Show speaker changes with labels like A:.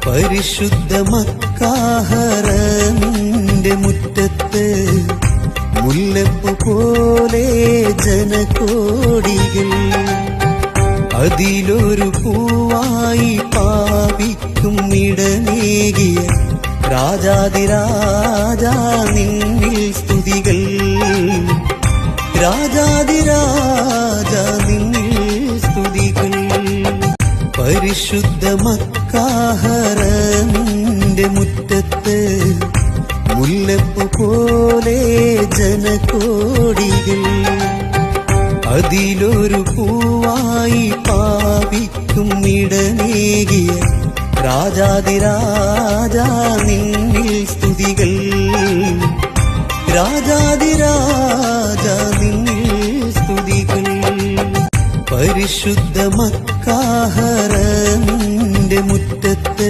A: പരിശുദ്ധ മക്കാഹറമിന്റെ മുറ്റത്ത് മുല്ലപ്പൂ പോലെ ജനകോടികൾ, അതിലൊരു പൂവായി പാപിക്കും ഇടമേകിയ രാജാതിരാജാ നിന്നിൽ സ്തുതികൾ. രാജാതിരാജാ നിന്നിൽ സ്തുതികൾ. പരിശുദ്ധ മക്കാഹറമിന്റെ മുറ്റത്ത് മുല്ലപ്പൂ പോലെ ജനകോടികൾ, അതിലൊരു പൂവായി പാപിക്കും ഇടമേകിയ രാജാതിരാജാ നിന്നിൽ സ്തുതികൾ. രാജാതിരാജാ നിന്നിൽ സ്തുതികൾ. പരിശുദ്ധ മക്കാഹറമിന്റെ മുറ്റത്ത്